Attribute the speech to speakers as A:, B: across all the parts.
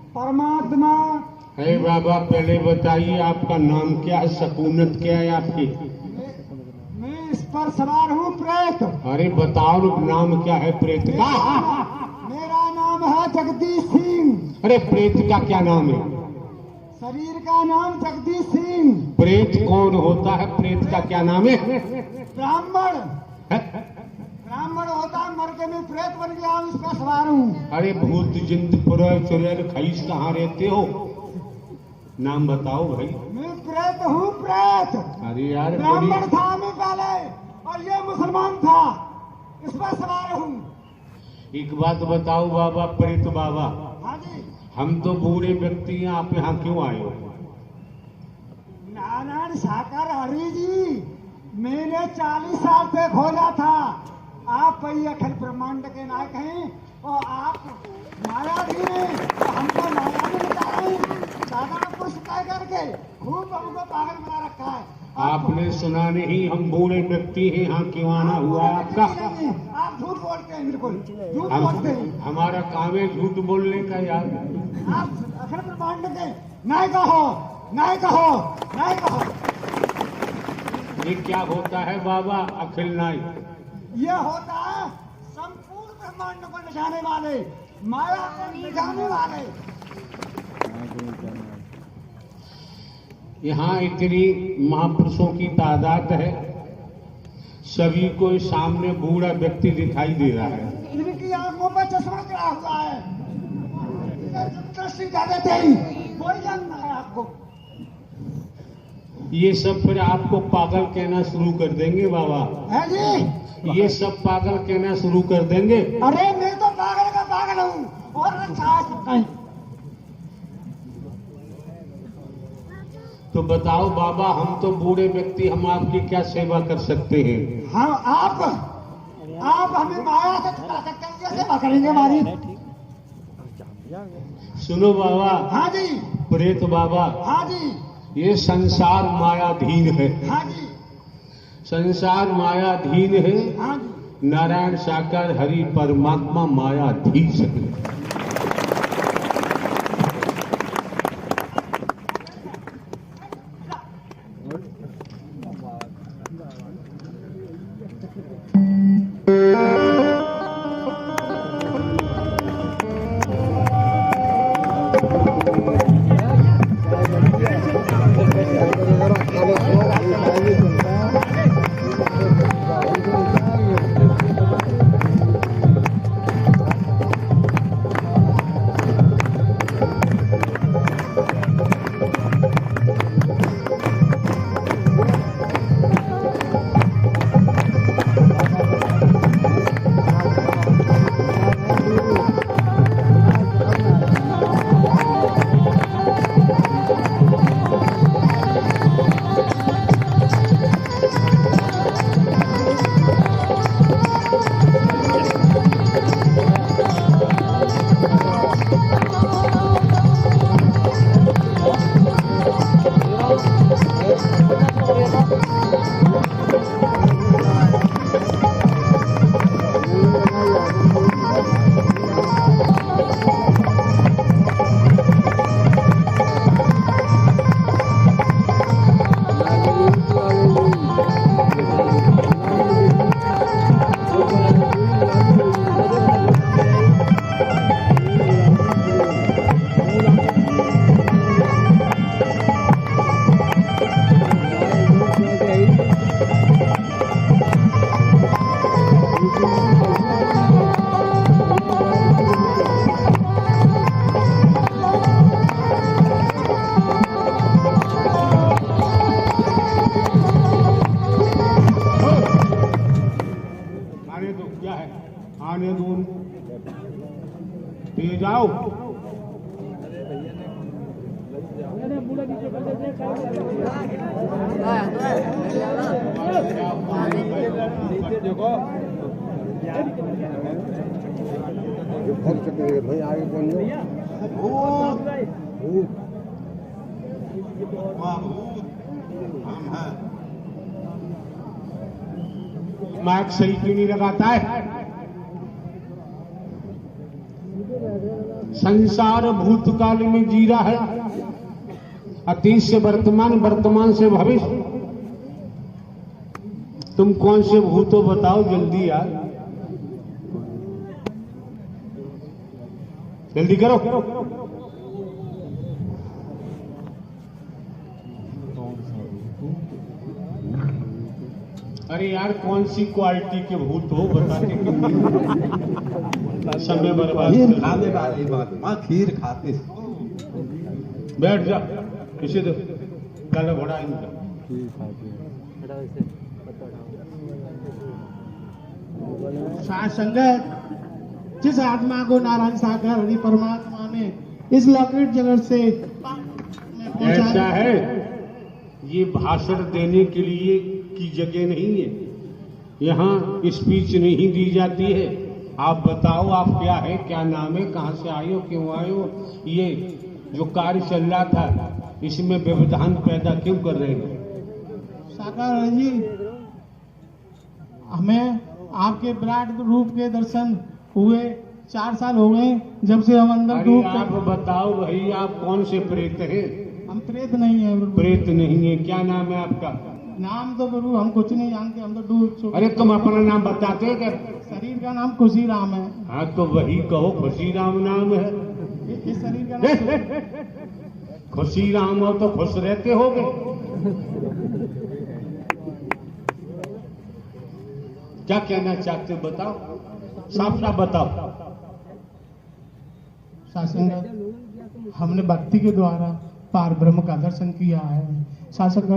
A: परमात्मा।
B: है बाबा, पहले बताइए आपका नाम क्या है, सकूनत क्या है आपकी?
A: मैं इस पर सवार हूँ प्रेत।
B: अरे बताओ नाम क्या है प्रेत का?
A: मेरा नाम है जगदीश सिंह।
B: अरे प्रेत का क्या नाम है?
A: शरीर का नाम जगदीश सिंह।
B: प्रेत कौन होता है? प्रेत का क्या नाम है?
A: ब्राह्मण।
B: है?
A: ब्राह्मण होता है, मर के मैं प्रेत बन गया हूँ, इस पर सवार हूँ।
B: अरे भूत जिंद पुरय चुड़ैल खईस कहाँ रहते हो? नाम बताओ भाई।
A: मैं प्रेत हूँ, प्रेत।
B: अरे यार
A: ब्राह्मण था मैं पहले, और ये मुसलमान था, इस पर सवार हूँ।
B: एक बात बताओ बाबा, प्रेत बाबा,
A: हाँ जी।
B: हम तो बूढ़े व्यक्ति हैं, आप यहाँ क्यों आए हो?
A: नारायण साकर हरि जी, मैंने 40 साल से खोजा था। आप वही अखिल ब्रह्मांड के नायक हैं, और आप मायावी हैं, तो हमको माया में बता रहे हैं। दादा कुछ तय करके खूब हमको पागल बना रखा है।
B: आपने सुना नहीं, हम बूढ़े व्यक्ति हैं, यहाँ क्यों आना हुआ है आपका?
A: आप झूठ बोलते हैं, बिल्कुल झूठ बोलते हैं।
B: हमारा काम है झूठ बोलने का यार।
A: आप अखिल ब्रह्मांड के नायक हो, नायक हो, नायक हो।
B: ये क्या होता है बाबा अखिल नायक?
A: ये होता है संपूर्ण ब्रह्मांड को निशाने वाले, माया को निशाने वाले।
B: यहाँ इतनी महापुरुषों की तादाद है, सभी को सामने बूढ़ा व्यक्ति दिखाई दे रहा है।
A: इनकी आंखों पर चश्मा चढ़ा हुआ है, दृष्टि ज्यादा थे, कोई जानता है आपको।
B: ये सब फिर आपको पागल कहना शुरू कर देंगे बाबा।
A: है जी,
B: ये सब पागल कहना शुरू कर देंगे।
A: अरे मैं तो पागल का पागल हूँ, और अच्छा नहीं।
B: तो बताओ बाबा, हम तो बूढ़े व्यक्ति, हम आपकी क्या सेवा कर सकते हैं?
A: हाँ, आप हमें माया से छुड़ा सकते हैं, ये सेवा करेंगे हमारी।
B: सुनो बाबा।
A: हाँ जी।
B: प्रेत बाबा।
A: हाँ जी।
B: ये संसार मायाधीन है।
A: हाँ जी।
B: संसार मायाधीन है।
A: हाँ जी।
B: नारायण साकार हरि परमात्मा मायाधीश है। आने दो, तेज आओ। देखो
C: भाई आगे कौन
B: माइक सही क्यों नहीं लगाता है? संसार भूतकाल में जी रहा है, अतीत से वर्तमान, वर्तमान से भविष्य। तुम कौन से भूत हो बताओ जल्दी यार, जल्दी करो। अरे यार कौन सी क्वालिटी के भूत हो बताते क्यों? समय बर्बाद
C: खीर
B: कर।
C: खाने वाली बात, माँ खीर खाते।
B: बैठ जा, इसे दो काला घोड़ा इनका।
D: साथ संगत, जिस आत्मा को नारायण सागर हरि परमात्मा ने इस लॉकेट जगत से
B: ऐसा है, ये भाषण देने के लिए की जगह नहीं है, यहाँ स्पीच नहीं दी जाती है। आप बताओ आप क्या है, क्या नाम है, कहाँ से आए हो, क्यों आए हो, ये जो कार्य चल रहा था इसमें व्यवधान पैदा क्यों कर रहे हैं?
D: साकार हरि जी, हमें आपके विराट रूप के दर्शन हुए 4 साल हो गए जब से हम अंदर
B: अरे
D: डूब
B: आप बताओ भाई, आप कौन से प्रेत हैं?
D: हम प्रेत नहीं है प्रभु।
B: प्रेत नहीं है, क्या नाम है आपका?
D: नाम तो प्रभु हम कुछ नहीं जानते, हम तो डूब चुके।
B: अरे तुम अपना नाम बताते क्या?
D: शरीर का नाम खुशी राम है।
B: हाँ तो वही कहो, खुशी राम नाम है।
D: इस शरीर का नाम
B: खुशी राम हो तो खुश रहते होगे। क्या कहना चाहते हो बताओ, साफ साफ बताओ।
D: शासन, हमने भक्ति के द्वारा पार ब्रह्म का दर्शन किया है। शासक,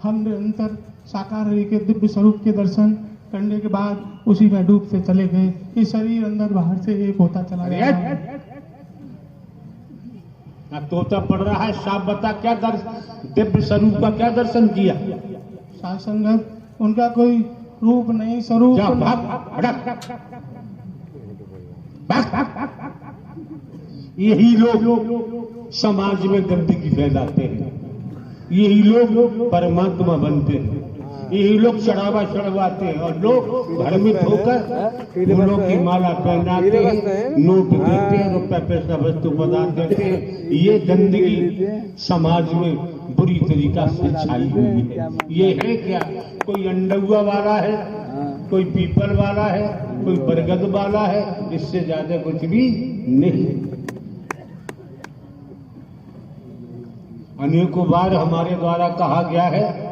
D: हम निरंतर साकार हरि के दिव्य स्वरूप के दर्शन करने के बाद उसी में डूबते चले गए। ये शरीर अंदर बाहर से एक होता चला गया है।
B: तोता पड़ रहा है, साफ बता क्या दर्शन, दिव्य स्वरूप का क्या दर्शन किया?
D: शासन, उनका कोई रूप नहीं, स्वरूप
B: जा,
D: नहीं।
B: भाग, भड़क। भाग। यही लोग समाज में गंदगी फैलाते हैं, यही लोग परमात्मा बनते हैं, यही लोग चढ़ावा चढ़वाते हैं और लोग भ्रमित होकर फूलों की माला पहनाते हैं, नोट देते हैं, रुपया पैसा वस्तु पदार्थ देते हैं। ये गंदगी समाज में बुरी तरीका से छाई हुई है। ये है क्या? कोई अंडुआ वाला है, कोई पीपल वाला है, कोई बरगद वाला है, इससे ज्यादा कुछ भी नहीं। अनेकों बार हमारे द्वारा कहा गया है,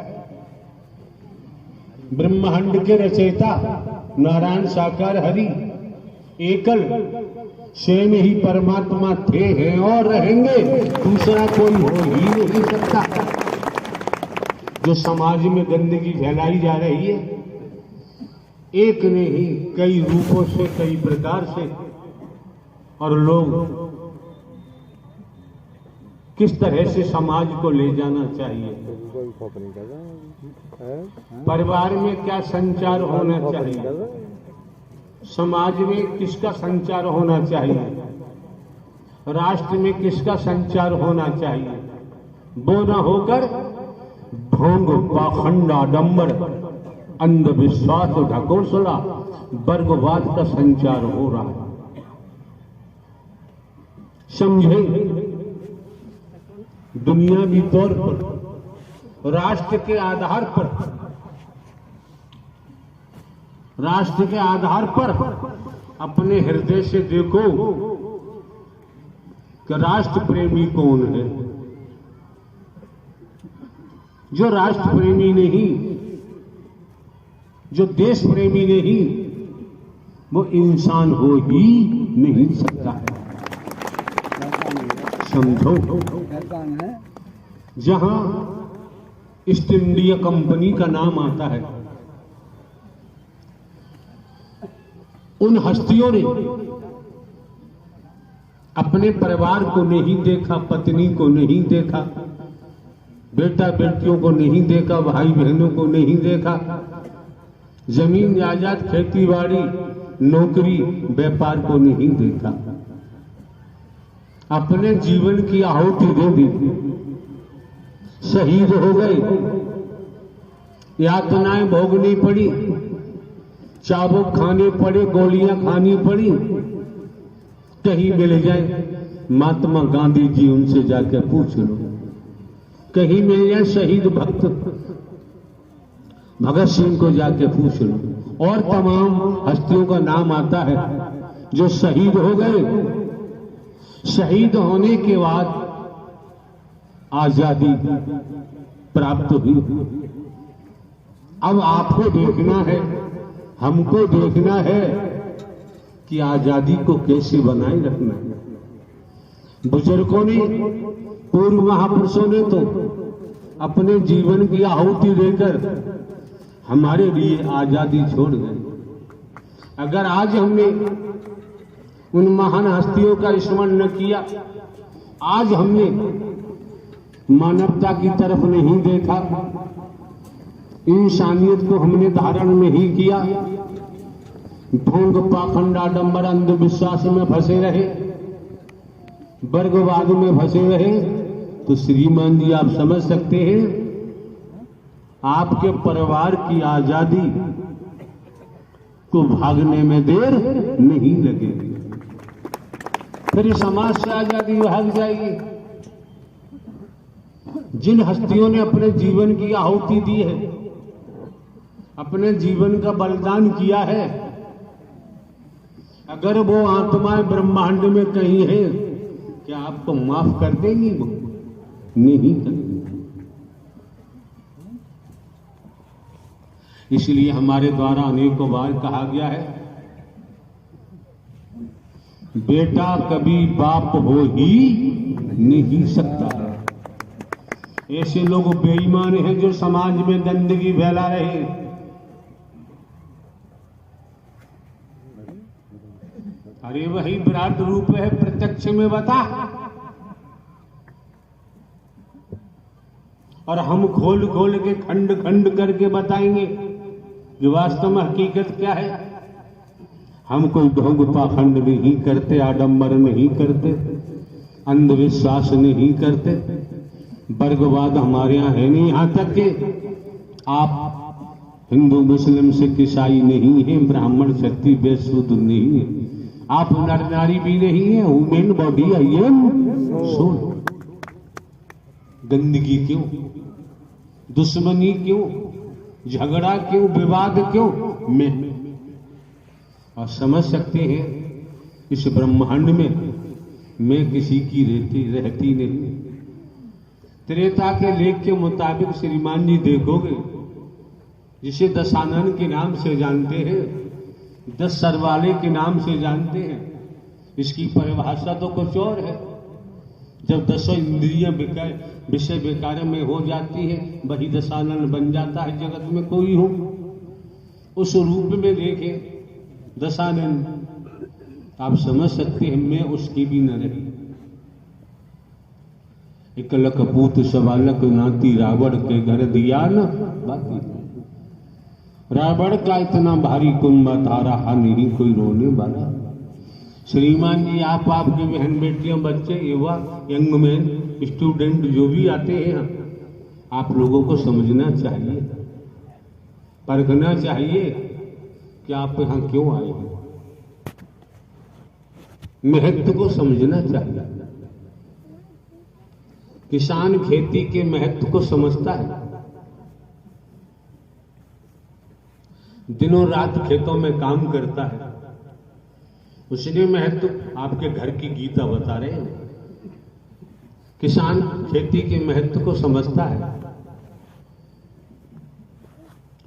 B: ब्रह्मांड के रचयिता नारायण साकार हरि एकल स्वयं ही परमात्मा थे, हैं और रहेंगे, दूसरा कोई हो ही नहीं सकता। जो समाज में गंदगी फैलाई जा रही है, एक नहीं कई रूपों से, कई प्रकार से, और लोग किस तरह से समाज को ले जाना चाहिए, परिवार में क्या संचार होना चाहिए, समाज में किसका संचार होना चाहिए, राष्ट्र में किसका संचार होना चाहिए, वो न होकर ढोंग, पाखंड, आडंबर, अंधविश्वास, ढकोसला, वर्गवाद का संचार हो रहा है। समझे, दुनियावी तौर पर राष्ट्र के आधार पर अपने हृदय से देखो कि राष्ट्र प्रेमी कौन है। जो राष्ट्र प्रेमी नहीं, जो देश प्रेमी नहीं, वो इंसान हो ही नहीं सकता है। समझो, जहां ईस्ट इंडिया कंपनी का नाम आता है, उन हस्तियों ने अपने परिवार को नहीं देखा, पत्नी को नहीं देखा, बेटा बेटियों को नहीं देखा, भाई बहनों को नहीं देखा, जमीन जायदाद, खेती बाड़ी, नौकरी, व्यापार को नहीं देखा, अपने जीवन की आहुति दे दी, शहीद हो गए, यातनाएं भोगनी पड़ी, चाबुक खाने पड़े, गोलियां खानी पड़ी, कहीं मिल जाए महात्मा गांधी जी, उनसे जाके पूछ लो, कहीं मिल जाए शहीद भक्त भगत सिंह को जाके पूछ लो, और तमाम हस्तियों का नाम आता है जो शहीद हो गए। शहीद होने के बाद आजादी प्राप्त हुई। अब आपको देखना है, हमको देखना है कि आजादी को कैसे बनाए रखना है। बुजुर्गों ने, पूर्व महापुरुषों ने तो अपने जीवन की आहुति देकर हमारे लिए आजादी छोड़ गए। अगर आज हमने उन महान हस्तियों का स्मरण न किया, आज हमने मानवता की तरफ नहीं देखा, इंसानियत को हमने धारण नहीं किया, ढोंग पाखंड आडंबर अंधविश्वास में फंसे रहे, वर्गवाद में फंसे रहे, तो श्रीमान जी आप समझ सकते हैं आपके परिवार की आजादी को भागने में देर नहीं लगेगी। फिर समाज से आजादी भाग जाएगी। जिन हस्तियों ने अपने जीवन की आहुति दी है, अपने जीवन का बलिदान किया है, अगर वो आत्माएं ब्रह्मांड में कहीं है, क्या आपको माफ कर देंगी? वो नहीं करेंगी। इसलिए हमारे द्वारा अनेकों बार कहा गया है, बेटा कभी बाप हो ही नहीं सकता। ऐसे लोग बेईमान हैं जो समाज में गंदगी फैला रहे हैं। अरे वही विराट रूप है, प्रत्यक्ष में बता, और हम खोल खोल के खंड खंड करके बताएंगे कि वास्तव में हकीकत क्या है। हम कोई ढोंग पाखंड नहीं करते, आडंबर नहीं करते, अंधविश्वास नहीं करते, वर्गवाद हमारे यहाँ है नहीं। यहां तक कि आप हिंदू मुस्लिम सिख ईसाई नहीं है, ब्राह्मण क्षत्रिय वैश्य शूद्र नहीं है, आप नर नारी भी नहीं है, human body I am soul. गंदगी क्यों, दुश्मनी क्यों, झगड़ा क्यों, विवाद क्यों? मैं और समझ सकते हैं इस ब्रह्मांड में मैं किसी की रहती नहीं। त्रेता के लेख के मुताबिक श्रीमान जी देखोगे, जिसे दशानन के नाम से जानते हैं, 10 सरवाले के नाम से जानते हैं, इसकी परिभाषा तो कुछ और है। जब 10 इंद्रियां विषय विकार में हो जाती है, वही दशानन बन जाता है। जगत में कोई हो उस रूप में देखे दशानन, आप समझ सकते हैं मैं उसकी भी न रही। इकलक पूत सवालक नाती रावण के घर दिया न बाती। रावण का इतना भारी कुंभा तारा, हा नहीं कोई रोने वाला। श्रीमान जी आप, आपकी बहन बेटियां, बच्चे, युवा, यंग मैन, स्टूडेंट जो भी आते हैं, आप लोगों को समझना चाहिए, परखना चाहिए कि आप यहां क्यों आए हैं। महत्व को समझना चाहिए। किसान खेती के महत्व को समझता है, दिनों रात खेतों में काम करता है, उसने महत्व आपके घर की गीता बता रहे हैं। किसान खेती के महत्व को समझता है,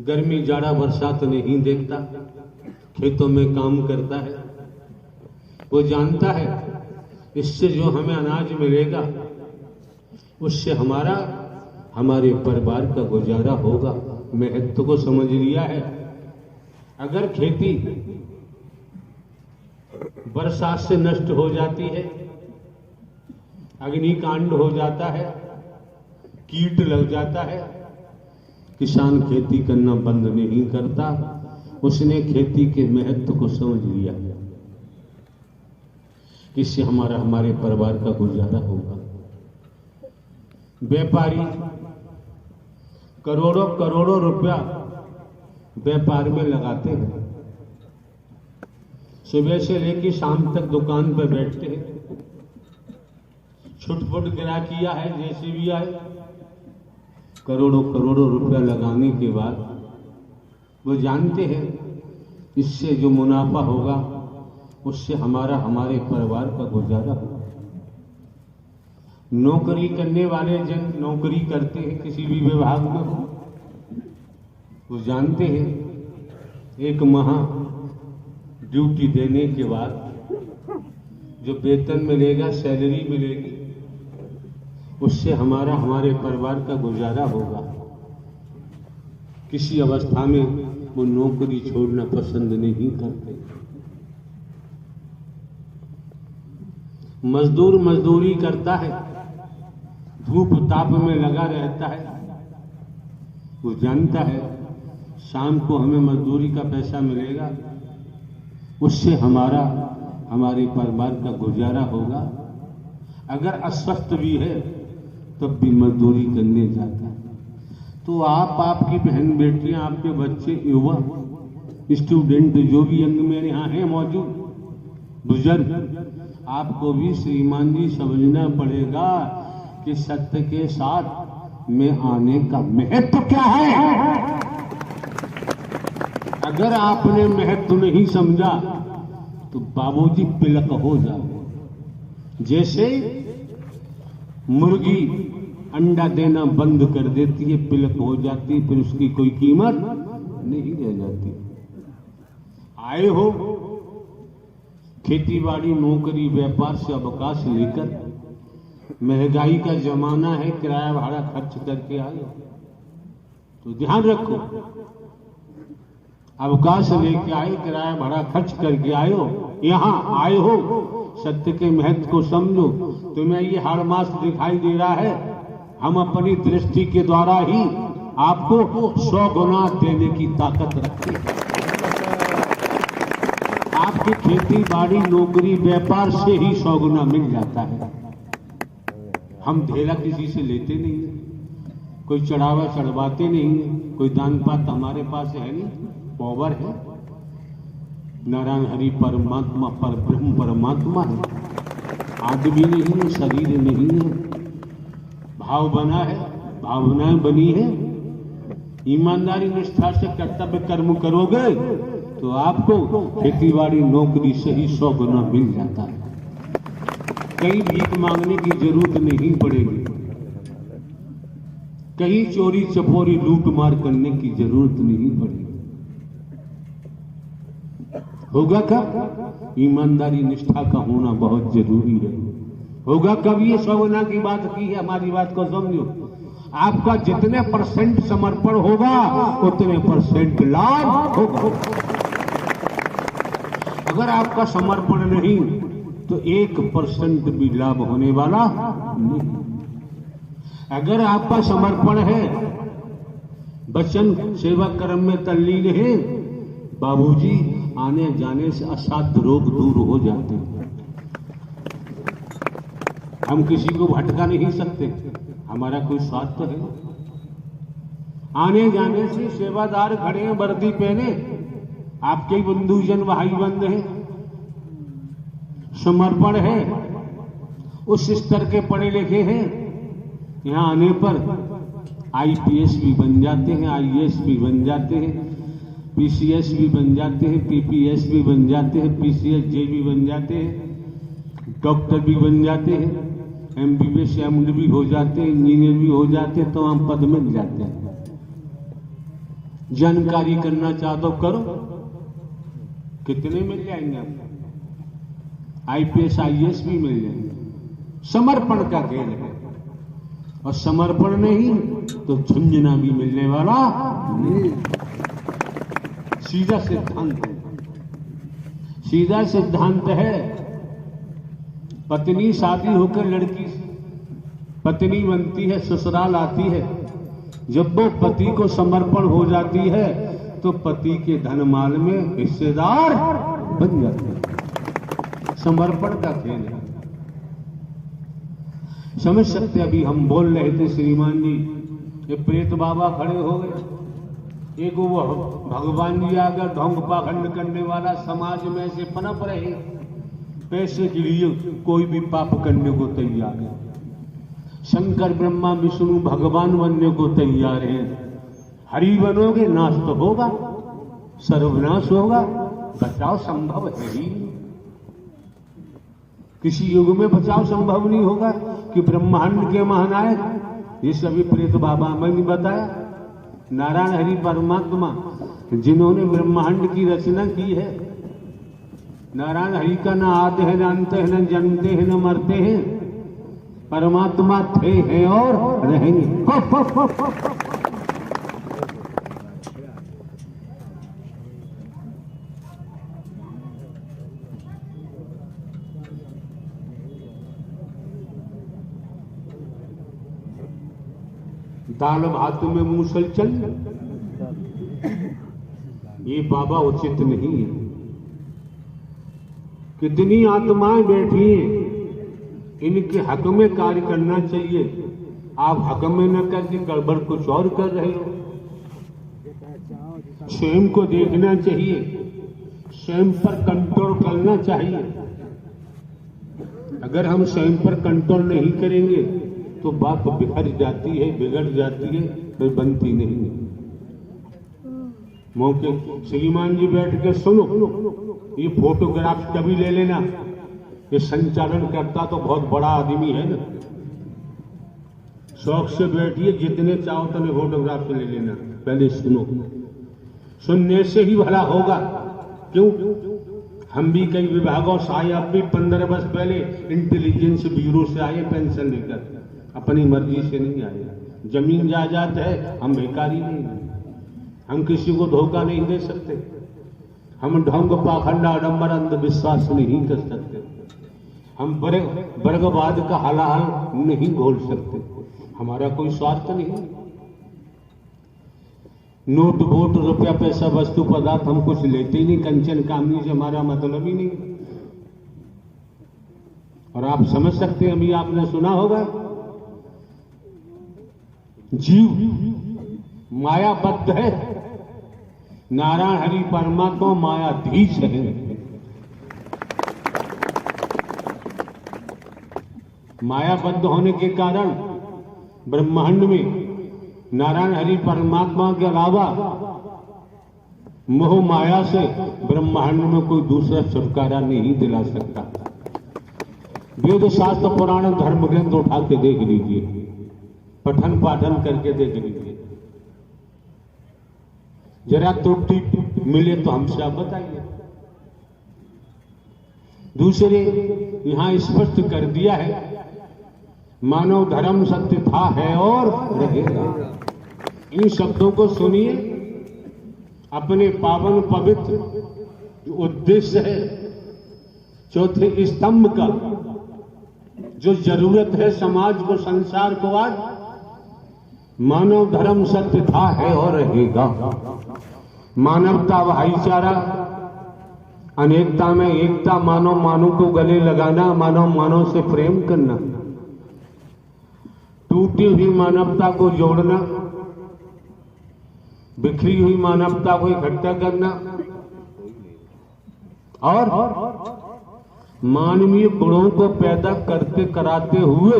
B: गर्मी जाड़ा बरसात नहीं देखता, खेतों में काम करता है। वो जानता है इससे जो हमें अनाज मिलेगा उससे हमारे परिवार का गुजारा होगा। महत्व को समझ लिया है। अगर खेती बरसात से नष्ट हो जाती है, अग्निकांड हो जाता है, कीट लग जाता है, किसान खेती करना बंद नहीं करता। उसने खेती के महत्व को समझ लिया, इससे हमारे परिवार का गुजारा होगा। व्यापारी करोड़ों करोड़ों रुपया व्यापार में लगाते हैं, सुबह से लेकर शाम तक दुकान पर बैठते हैं, छुटपुट गिरा किया है, जैसे भी आए करोड़ों करोड़ों रुपया लगाने के बाद वो जानते हैं इससे जो मुनाफा होगा उससे हमारे परिवार का गुजारा होगा। नौकरी करने वाले जन नौकरी करते हैं, किसी भी विभाग में हो, वो जानते हैं एक माह ड्यूटी देने के बाद जो वेतन मिलेगा, सैलरी मिलेगी, उससे हमारे परिवार का गुजारा होगा। किसी अवस्था में वो नौकरी छोड़ना पसंद नहीं करते। मजदूर मजदूरी करता है, धूप ताप में लगा रहता है, वो जानता है शाम को हमें मजदूरी का पैसा मिलेगा, उससे हमारे परिवार का गुजारा होगा। अगर अस्वस्थ भी है तब भी मजदूरी करने जाता है। तो आपकी बहन बेटियां, आपके बच्चे, युवा, स्टूडेंट, जो भी अंग मेरे यहाँ हैं मौजूद, बुजुर्ग, आपको भी श्रीमान जी समझना पड़ेगा कि सत्य के साथ में आने का महत्व क्या है। अगर आपने महत्व नहीं समझा तो बाबूजी पिलक हो जाओ। जैसे मुर्गी अंडा देना बंद कर देती है, पिलक हो जाती है, फिर उसकी कोई कीमत नहीं रह जाती। आए हो खेती नौकरी व्यापार से अवकाश लेकर, महंगाई का जमाना है, किराया भाड़ा खर्च करके आए तो ध्यान रखो, अवकाश लेके आए, किराया भाड़ा खर्च करके आए हो, यहाँ आए हो, सत्य के महत्व को समझो। तुम्हें ये हर मास दिखाई दे रहा है, हम अपनी दृष्टि के द्वारा ही आपको 100 गुना देने की ताकत रखते हैं। आपकी खेती बाड़ी नौकरी व्यापार से ही 100 गुना मिल जाता है। हम धेला किसी से लेते नहीं है, कोई चढ़ावा चढ़वाते नहीं है, कोई दान पात हमारे पास है नहीं, पावर है। नारायण हरि परमात्मा पर ब्रह्म परमात्मा है, आदमी नहीं है, शरीर नहीं है, भाव बना है, भावनाएं बनी है। ईमानदारी निष्ठा से कर्तव्य कर्म करोगे तो आपको खेतीबाड़ी नौकरी से ही 100 गुना मिल जाता है। कहीं भीख मांगने की जरूरत नहीं पड़ेगी, कहीं चोरी चपोरी लूट मार करने की जरूरत नहीं पड़ेगी। होगा कब? ईमानदारी निष्ठा का होना बहुत जरूरी है। होगा कब? ये 100 गुना की बात की है, हमारी बात को समझो। आपका जितने % समर्पण होगा उतने % लाभ होगा। अगर आपका समर्पण नहीं तो 1% भी लाभ होने वाला नहीं। अगर आपका समर्पण है, वचन सेवा कर्म में तल्लीन है, बाबूजी आने जाने से असाध्य रोग दूर हो जाते हैं। हम किसी को भटका नहीं सकते, हमारा कोई स्वार्थ तो है। आने जाने से सेवादार खड़े हैं, वर्दी पहने, आपके बंधुजन भाई बंद हैं, समर्पण है, उस स्तर के पढ़े लिखे हैं, यहाँ आने पर IPS भी बन जाते हैं, IAS भी बन जाते हैं, PCS भी बन जाते हैं, PPS भी बन जाते हैं, PCSJ भी बन जाते हैं, डॉक्टर भी बन जाते हैं, MBBS MD भी हो जाते हैं, इंजीनियर भी हो जाते हैं, तो हम पद मिल जाते हैं। जानकारी करना चाहते हो करो, कितने मिल जाएंगे आपको? IPS IAS भी मिल जाएंगे। समर्पण का खेल है, और समर्पण नहीं तो झुंझुना भी मिलने वाला नहीं। सीधा सिद्धांत है, सीधा सिद्धांत है। पत्नी शादी होकर लड़की पत्नी बनती है, ससुराल आती है, जब वो पति को समर्पण हो जाती है तो पति के धनमाल में हिस्सेदार बन जाते हैं। समर्पण का खेल है, समझ सकते। अभी हम बोल रहे थे श्रीमान जी, ये प्रेत बाबा खड़े हो गए, एक वो भगवान जी अगर ढोंग पाखंड करने वाला समाज में से पनप रहे, पैसे के लिए कोई भी पाप करने को तैयार है। शंकर ब्रह्मा विष्णु भगवान बनने को तैयार हैं। हरि बनोगे नाश तो होगा, सर्वनाश होगा, बचाव संभव है ही नहीं। किसी युग में बचाव संभव नहीं होगा कि ब्रह्मांड के महानायक, ये सभी प्रेत बाबा मैंने बताया, नारायण हरि परमात्मा जिन्होंने ब्रह्मांड की रचना की है। नारायण हरि का न आदि है, न अंत है, न जन्मते हैं, न मरते हैं। परमात्मा थे, हैं और रहेंगे। दाल भात में मूसल चल, ये बाबा उचित नहीं है। कितनी आत्माएं बैठी हैं, इनके हक में कार्य करना चाहिए। आप हक में न करके गड़बड़ कुछ और कर रहे हो। स्वयं को देखना चाहिए, स्वयं पर कंट्रोल करना चाहिए। अगर हम स्वयं पर कंट्रोल नहीं करेंगे तो बात बिखर जाती है, बिगड़ जाती है, फिर बनती नहीं है। मौके श्रीमान जी बैठ के सुनो, ये फोटोग्राफ कभी ले लेना। ये संचालन करता तो बहुत बड़ा आदमी है ना, शौक से बैठिए, जितने चाहो उतने फोटोग्राफ ले लेना। पहले सुनो, सुनने से ही भला होगा। क्यों? हम भी कई विभागों से आए, अब भी 15 वर्ष पहले इंटेलिजेंस ब्यूरो से आए पेंशन लेकर, अपनी मर्जी से नहीं आए। जमीन जायदाद है, हम भिखारी नहीं हैं। हम किसी को धोखा नहीं दे सकते, हम ढोंग पाखंड आडंबर अंधविश्वास नहीं कर सकते, हम वर्गवाद का हलाहल नहीं घोल सकते। हमारा कोई स्वार्थ नहीं। नोट वोट रुपया पैसा वस्तु पदार्थ हम कुछ लेते ही नहीं। कंचन कामनी से हमारा मतलब ही नहीं। और आप समझ सकते हैं, अभी आपने सुना होगा, जीव मायाबद्ध है, नारायण हरि परमात्मा मायाधीश है। मायाबद्ध होने के कारण ब्रह्मांड में नारायण हरि परमात्मा के अलावा मोह माया से ब्रह्मांड में कोई दूसरा छुटकारा नहीं दिला सकता। वेद शास्त्र पुराण धर्म ग्रंथ उठा के देख लीजिए, पठन पाठन करके देख लीजिए। जरा त्रुटि मिले तो हमसे आप बताइए। दूसरे यहां स्पष्ट कर दिया है, मानव धर्म सत्य था, है और रहेगा। इन शब्दों को सुनिए, अपने पावन पवित्र उद्देश्य है चौथे स्तंभ का, जो जरूरत है समाज को, संसार को। आज मानव धर्म सत्य था, है और रहेगा। मानवता भाईचारा, अनेकता में एकता, मानव मानव को गले लगाना, मानव मानव से प्रेम करना, टूटी हुई मानवता को जोड़ना, बिखरी हुई मानवता को इकट्ठा करना और मानवीय गुणों को पैदा करते कराते हुए,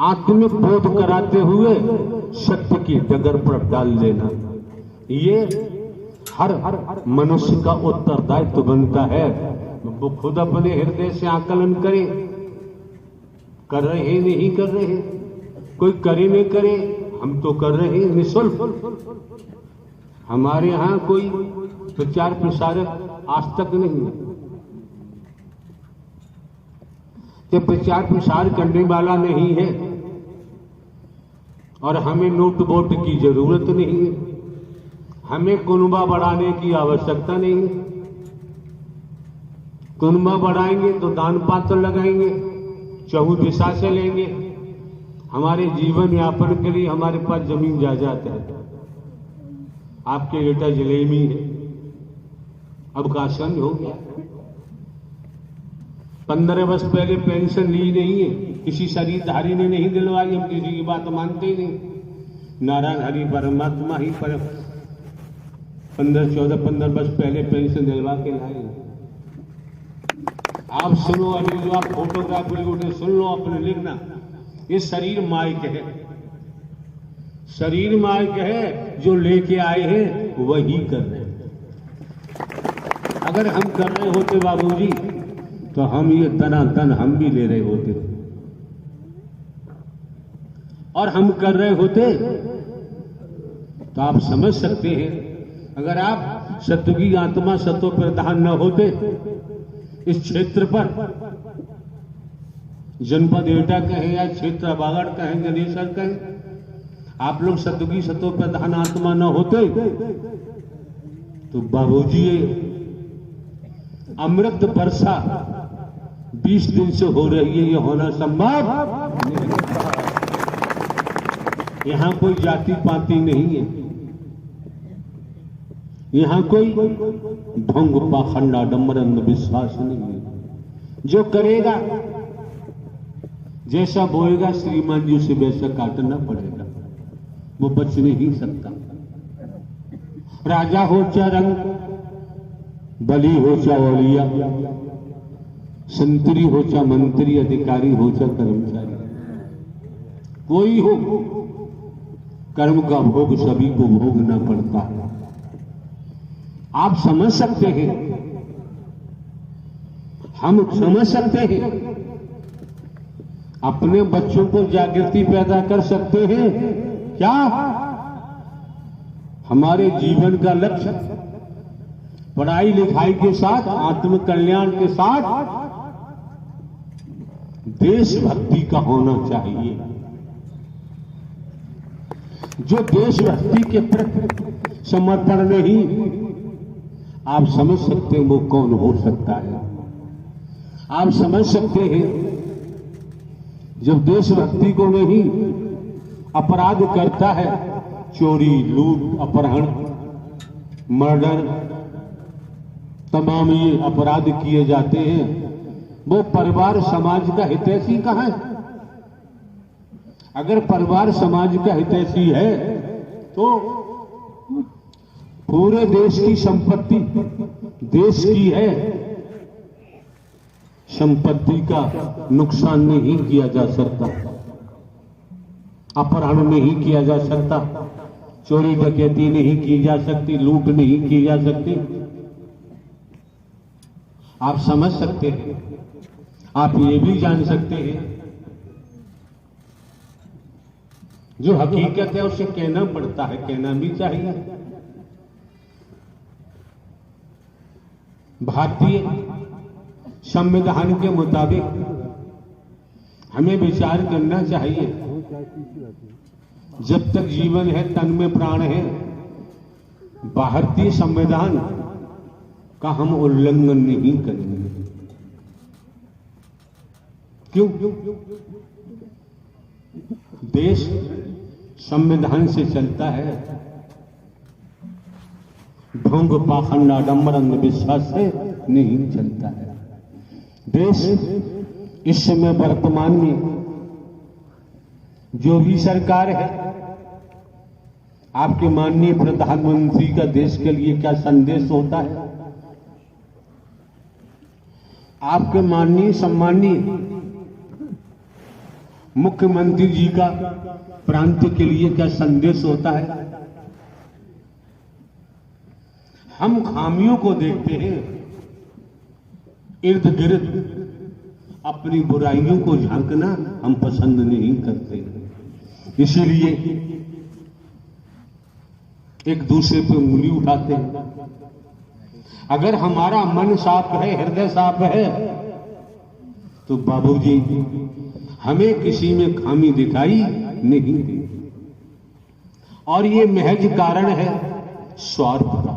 B: आत्मिक बोध कराते हुए सत्य की डगर पर डाल देना, ये हर मनुष्य का उत्तरदायित्व बनता है। वो खुद अपने हृदय से आकलन करे, कर रहे नहीं कर रहे, कोई करे नहीं करे, हम तो कर रहे हैं निःशुल्क। हमारे यहां कोई प्रचार प्रसारक आज तक नहीं है, कि प्रचार प्रसार करने वाला नहीं है। और हमें नोट वोट की जरूरत नहीं है, हमें कुनबा बढ़ाने की आवश्यकता नहीं है। कुनबा बढ़ाएंगे तो दान पात्र लगाएंगे, चहु दिशा से लेंगे। हमारे जीवन यापन के लिए हमारे पास जमीन जायदाद है। आपके बेटा जलेबी है, अब काशन हो गया। 15 वर्ष पहले पेंशन ली नहीं है, किसी शरीरधारी ने नहीं दिलवाई, हम किसी की बात मानते ही नहीं। नारायण हरि परमात्मा ही पर 15 वर्ष पहले पेंशन दिलवा के लाए। आप सुनो, अभी जो आप फोटोग्राफी उठे सुन लो, अपने लिखना, ये शरीर माइक है, शरीर माइक है, जो लेके आए हैं वही कर रहे हैं। अगर हम कर रहे होते बाबूजी तो हम ये दनादन हम भी ले रहे होते, और हम कर रहे होते तो आप समझ सकते हैं, अगर आप सत्व की आत्मा सत्व प्रधान न होते इस क्षेत्र पर, जनपद एटा कहें या क्षेत्र अबागढ़ कहें, गणेशर कहें, आप लोग सत्व की सत्व प्रधान आत्मा न होते तो बाबूजी अमृत वर्षा 20 दिन से हो रही है, ये होना संभव नहीं। यहां कोई जाति पाति नहीं है, यहां कोई ढोंग पाखंड आडंबर अंधविश्वास नहीं है। जो करेगा, जैसा बोएगा श्रीमान जी से वैसा काटना पड़ेगा, वो बच नहीं सकता। राजा हो चाहे रंग, बली हो चाहे औलिया, संतरी हो चाहे मंत्री, अधिकारी हो चाहे कर्मचारी, कोई हो, कर्म का भोग सभी को भोगना पड़ता है। आप समझ सकते हैं, हम समझ सकते हैं, अपने बच्चों को जागृति पैदा कर सकते हैं क्या? हमारे जीवन का लक्ष्य पढ़ाई लिखाई के साथ, आत्म कल्याण के साथ देशभक्ति का होना चाहिए। जो देशभक्ति के प्रति समर्पण नहीं, आप समझ सकते हैं वो कौन हो सकता है। आप समझ सकते हैं, जब देशभक्ति को नहीं अपराध करता है, चोरी, लूट, अपहरण, मर्डर, तमाम ये अपराध किए जाते हैं, वो परिवार समाज का हितैषी कहां है? अगर परिवार समाज का हितैषी है तो पूरे देश की संपत्ति देश की है, संपत्ति का नुकसान नहीं किया जा सकता, अपहरण नहीं किया जा सकता, चोरी डकैती नहीं की जा सकती, लूट नहीं की जा सकती। आप समझ सकते हैं, आप ये भी जान सकते हैं, जो हकीकत है उसे कहना पड़ता है, कहना भी चाहिए। भारतीय संविधान के मुताबिक हमें विचार करना चाहिए, जब तक जीवन है, तन में प्राण है, भारतीय संविधान का हम उल्लंघन नहीं करेंगे। क्यों? देश संविधान से चलता है, ढोंग पाखंड आडंबर अंधविश्वास से नहीं चलता है। देश इस समय वर्तमान में जो भी सरकार है, आपके माननीय प्रधानमंत्री का देश के लिए क्या संदेश होता है? आपके माननीय सम्माननीय मुख्यमंत्री जी का प्रांत के लिए क्या संदेश होता है? हम खामियों को देखते हैं, इर्द गिर्द अपनी बुराइयों को झांकना हम पसंद नहीं करते। इसीलिए एक दूसरे पे उंगली उठाते हैं। अगर हमारा मन साफ है, हृदय साफ है, तो बाबूजी हमें किसी में खामी दिखाई नहीं दी। और ये महज कारण है स्वार्थ का।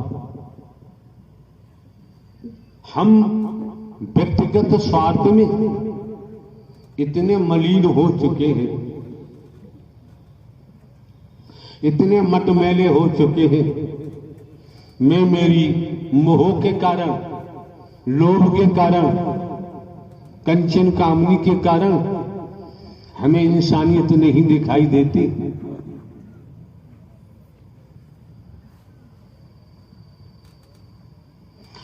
B: हम व्यक्तिगत स्वार्थ में इतने मलिन हो चुके हैं, इतने मटमैले हो चुके हैं। मैं मेरी मोह के कारण, लोभ के कारण, कंचन कामनी के कारण हमें इंसानियत नहीं दिखाई देती।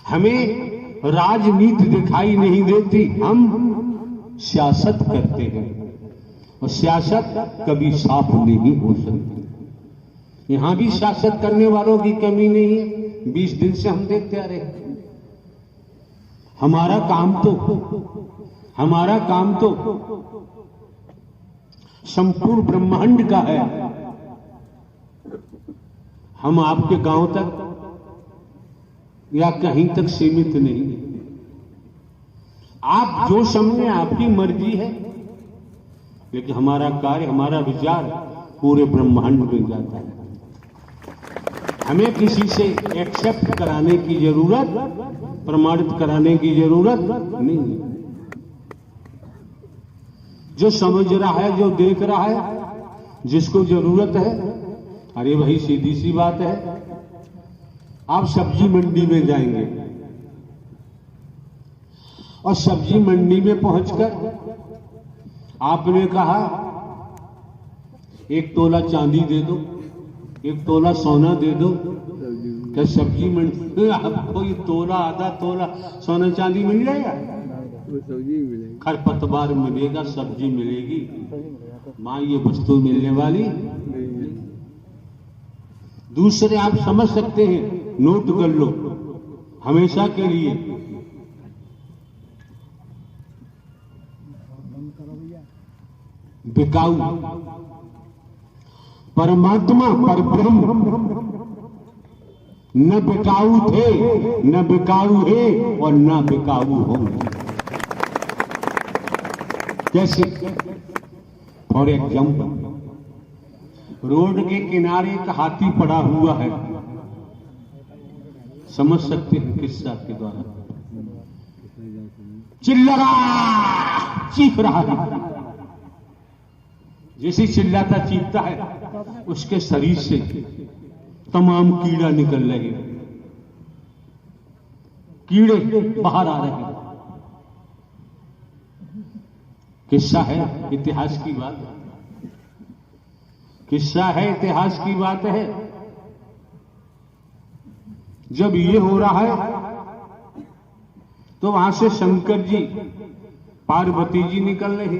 B: हमें राजनीति दिखाई नहीं देती। हम सियासत करते हैं, और सियासत कभी साफ नहीं हो सकती। यहां भी सियासत करने वालों की कमी नहीं है। 20 दिन से हम देखते आ रहे हैं। हमारा काम तो संपूर्ण ब्रह्मांड का है। हम आपके गांव तक या कहीं तक सीमित नहीं। आप जो समझे आपकी मर्जी है, लेकिन हमारा कार्य, हमारा विचार पूरे ब्रह्मांड में जाता है। हमें किसी से एक्सेप्ट कराने की जरूरत, प्रमाणित कराने की जरूरत नहीं है। जो समझ रहा है, जो देख रहा है, जिसको जरूरत है, अरे वही सीधी सी बात है। आप सब्जी मंडी में जाएंगे और सब्जी मंडी में पहुंचकर आपने कहा 1 तोला चांदी दे दो, 1 तोला सोना दे दो। क्या सब्जी मंडी आपको ये तोला, आधा तोला सोना चांदी मिल जाएगा? खरपतवार मिलेगा, सब्जी मिलेगी, मां ये वस्तु मिलने वाली। दूसरे आप समझ सकते हैं, नोट कर लो हमेशा के लिए। बिकाऊ परमात्मा, परब्रह्म न बिकाऊ थे, न बिकाऊ है और न बिकाऊ होंगे। कैसे? फॉर एग्जाम्पल, रोड के किनारे एक हाथी पड़ा हुआ है। समझ सकते हैं किस्सा के द्वारा। चिल्ला रहा, चीख रहा है। जैसे चिल्लाता चीखता है, उसके शरीर से तमाम कीड़ा निकल रहे हैं, कीड़े बाहर आ रहे हैं। किस्सा है, इतिहास की बात है। किस्सा है, इतिहास की बात है। जब ये हो रहा है तो वहां से शंकर जी, पार्वती जी निकल रहे।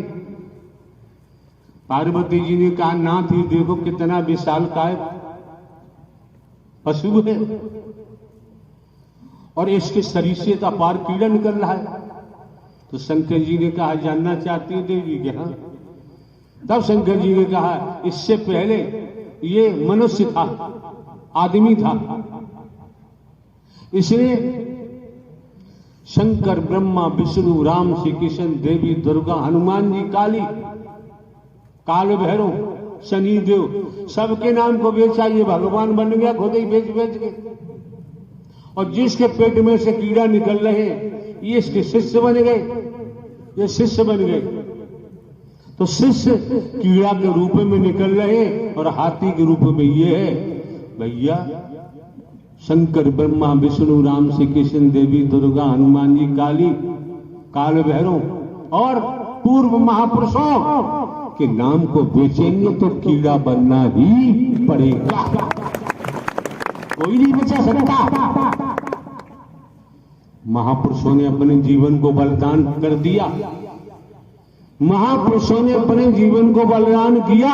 B: पार्वती जी ने कहा, नाथ ये देखो कितना विशालकाय पशु है और इसके शरीर से तो अपार कीड़ा निकल रहा है। तो शंकर जी ने कहा, जानना चाहती हो देवी? कि हाँ। तब शंकर जी ने कहा, इससे पहले ये मनुष्य था, आदमी था। इसलिए शंकर, ब्रह्मा, विष्णु, राम, श्री कृष्ण, देवी दुर्गा, हनुमान जी, काली, काल भैरव, शनि देव, सबके नाम को बेचा। ये भगवान बन गया खुद ही बेच बेच के। और जिसके पेट में से कीड़ा निकल रहे, ये इसके शिष्य बन गए, ये शिष्य बन गए। तो शिष्य कीड़ा के रूप में निकल रहे और हाथी के रूप में ये है। भैया, शंकर, ब्रह्मा, विष्णु, राम, श्री कृष्ण, देवी दुर्गा, हनुमान जी, काली, काल भैरव और पूर्व महापुरुषों के नाम को बेचेंगे तो कीड़ा बनना ही पड़ेगा। कोई नहीं बचा सकता। महापुरुषों ने अपने जीवन को बलिदान कर दिया। महापुरुषों ने अपने जीवन को बलिदान किया।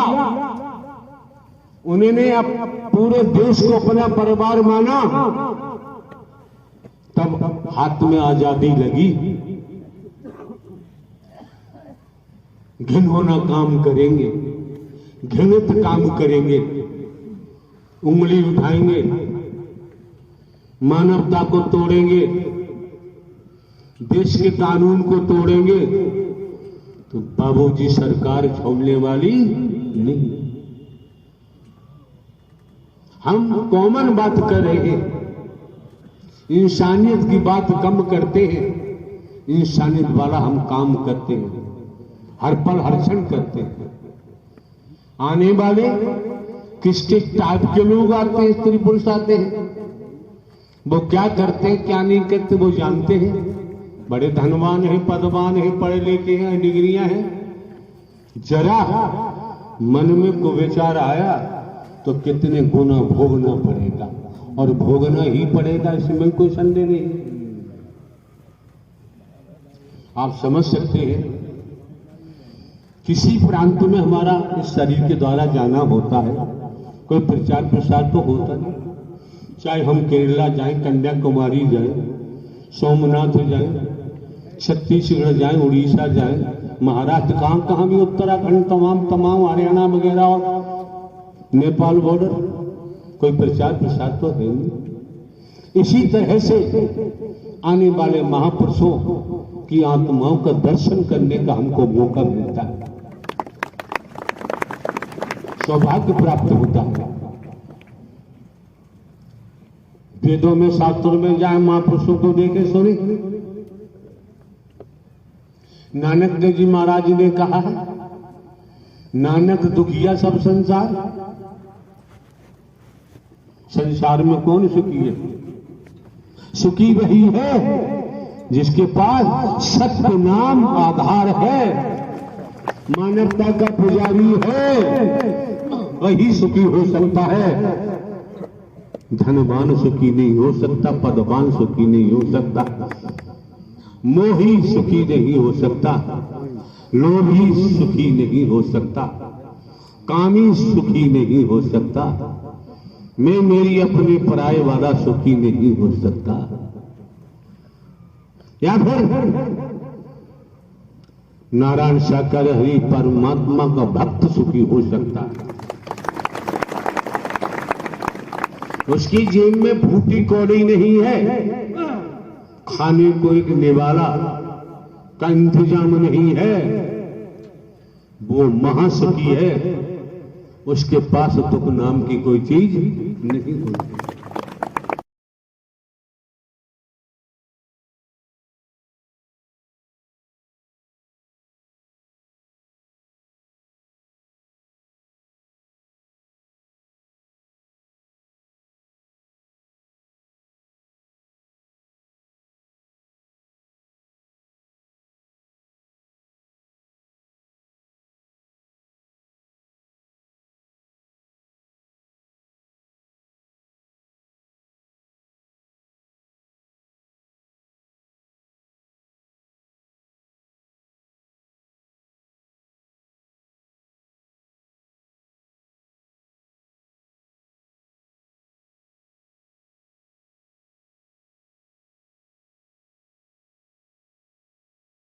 B: उन्होंने पूरे देश को अपना परिवार माना। तब हाथ में आजादी लगी। घिनौना काम करेंगे, घृणित काम करेंगे, उंगली उठाएंगे, मानवता को तोड़ेंगे, देश के कानून को तोड़ेंगे, तो बाबूजी सरकार छोड़ने वाली नहीं। हम कॉमन बात कर रहे हैं, इंसानियत की बात कम करते हैं। इंसानियत वाला हम काम करते हैं, हर पल हर क्षण करते हैं। आने वाले किसके टाइप के लोग आते हैं, स्त्री पुरुष आते हैं, वो क्या करते हैं क्या नहीं करते वो जानते हैं। बड़े धनवान हैं, पदवान हैं, पढ़े लिखे हैं, डिग्रियां हैं। जरा मन में को विचार आया तो कितने गुना भोगना पड़ेगा, और भोगना ही पड़ेगा, इसमें कोई संदेह नहीं। आप समझ सकते हैं किसी प्रांत में हमारा इस शरीर के द्वारा जाना होता है, कोई प्रचार प्रसार तो होता नहीं। चाहे हम केरला जाएं, कन्याकुमारी जाएं, सोमनाथ जाएं, छत्तीसगढ़ जाएं, उड़ीसा जाएं, महाराष्ट्र, कहां भी, उत्तराखंड, तमाम हरियाणा वगैरह और नेपाल बॉर्डर, कोई प्रचार प्रसार तो है नहीं। इसी तरह से आने वाले महापुरुषों की आत्माओं का दर्शन करने का हमको मौका मिलता है, सौभाग्य प्राप्त होता है। वेदों में, शास्त्रों में जाए, महापुरुषों को देखे सुने। नानक देव जी महाराज ने कहा है, नानक दुखिया सब संसार, संसार में कौन सुखी है? सुखी वही है जिसके पास सत्य नाम आधार है, मानवता का पुजारी है, वही सुखी हो सकता है। धनवान सुखी नहीं हो सकता, पदवान सुखी नहीं हो सकता, मोही सुखी नहीं हो सकता, लोभी सुखी नहीं हो सकता, कामी सुखी नहीं हो सकता, मैं मेरी अपने पराये वाला सुखी नहीं हो सकता। या फिर नारायण साकार हरि परमात्मा का भक्त सुखी हो सकता है। उसकी जेब में फूटी कौड़ी नहीं है, खाने को एक निवाला का इंतजाम नहीं है, वो महासुखी है, उसके पास दुख नाम की कोई चीज नहीं होती।